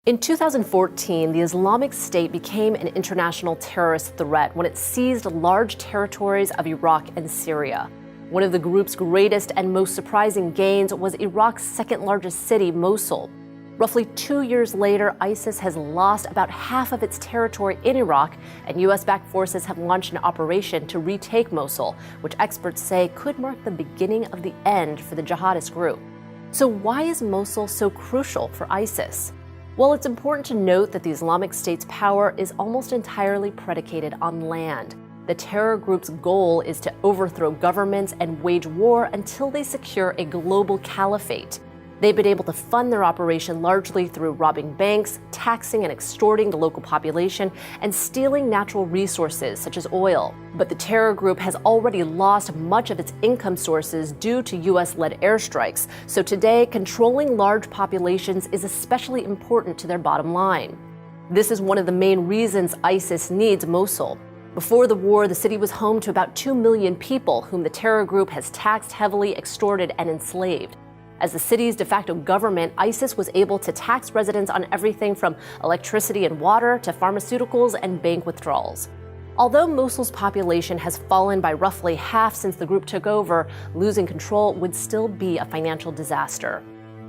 In 2014, the Islamic State became an international terrorist threat when it seized large territories of Iraq and Syria. One of the group's greatest and most surprising gains was Iraq's second largest city, Mosul. Roughly 2 years later, ISIS has lost about half of its territory in Iraq, and U.S.-backed forces have launched an operation to retake Mosul, which experts say could mark the beginning of the end for the jihadist group. So why is Mosul so crucial for ISIS? Well, it's important to note that the Islamic State's power is almost entirely predicated on land. The terror group's goal is to overthrow governments and wage war until they secure a global caliphate. They've been able to fund their operation largely through robbing banks, taxing and extorting the local population, and stealing natural resources such as oil. But the terror group has already lost much of its income sources due to U.S.-led airstrikes, so today controlling large populations is especially important to their bottom line. This is one of the main reasons ISIS needs Mosul. Before the war, the city was home to about 2 million people whom the terror group has taxed heavily, extorted, and enslaved. As the city's de facto government, ISIS was able to tax residents on everything from electricity and water to pharmaceuticals and bank withdrawals. Although Mosul's population has fallen by roughly half since the group took over, losing control would still be a financial disaster.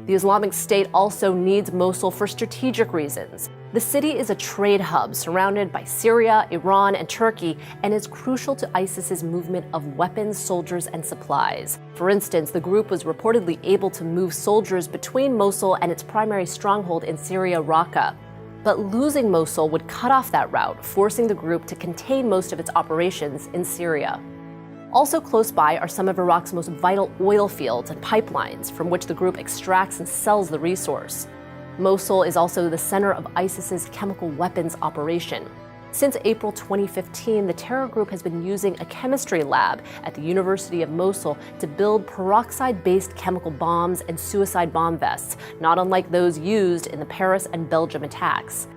The Islamic State also needs Mosul for strategic reasons. The city is a trade hub surrounded by Syria, Iran, and Turkey, and is crucial to ISIS's movement of weapons, soldiers, and supplies. For instance, the group was reportedly able to move soldiers between Mosul and its primary stronghold in Syria, Raqqa. But losing Mosul would cut off that route, forcing the group to contain most of its operations in Syria. Also close by are some of Iraq's most vital oil fields and pipelines, from which the group extracts and sells the resource. Mosul is also the center of ISIS's chemical weapons operation. Since April 2015, the terror group has been using a chemistry lab at the University of Mosul to build peroxide-based chemical bombs and suicide bomb vests, not unlike those used in the Paris and Belgium attacks.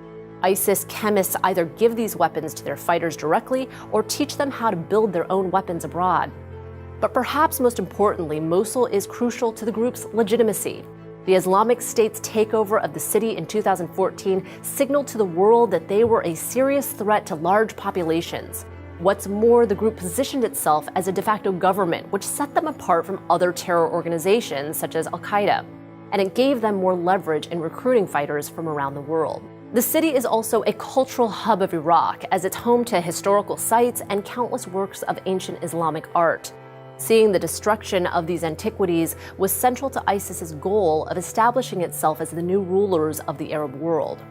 ISIS chemists either give these weapons to their fighters directly or teach them how to build their own weapons abroad. But perhaps most importantly, Mosul is crucial to the group's legitimacy. The Islamic State's takeover of the city in 2014 signaled to the world that they were a serious threat to large populations. What's more, the group positioned itself as a de facto government, which set them apart from other terror organizations such as Al-Qaeda, and it gave them more leverage in recruiting fighters from around the world. The city is also a cultural hub of Iraq, as it's home to historical sites and countless works of ancient Islamic art. Seeing the destruction of these antiquities was central to ISIS's goal of establishing itself as the new rulers of the Arab world.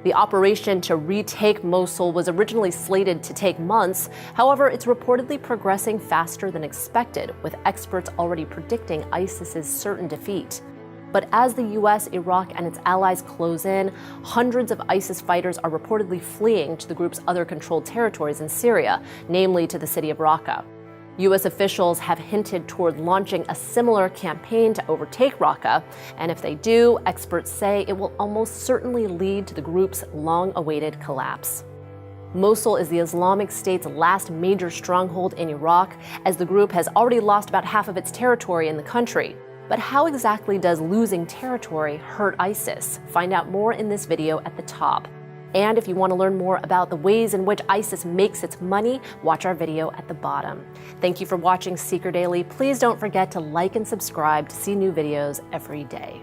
The operation to retake Mosul was originally slated to take months. However, it's reportedly progressing faster than expected, with experts already predicting ISIS's certain defeat. But as the U.S., Iraq, and its allies close in, hundreds of ISIS fighters are reportedly fleeing to the group's other controlled territories in Syria, namely to the city of Raqqa. U.S. officials have hinted toward launching a similar campaign to overtake Raqqa, and if they do, experts say it will almost certainly lead to the group's long-awaited collapse. Mosul is the Islamic State's last major stronghold in Iraq, as the group has already lost about half of its territory in the country. But how exactly does losing territory hurt ISIS? Find out more in this video at the top. And if you want to learn more about the ways in which ISIS makes its money, watch our video at the bottom. Thank you for watching Seeker Daily. Please don't forget to like and subscribe to see new videos every day.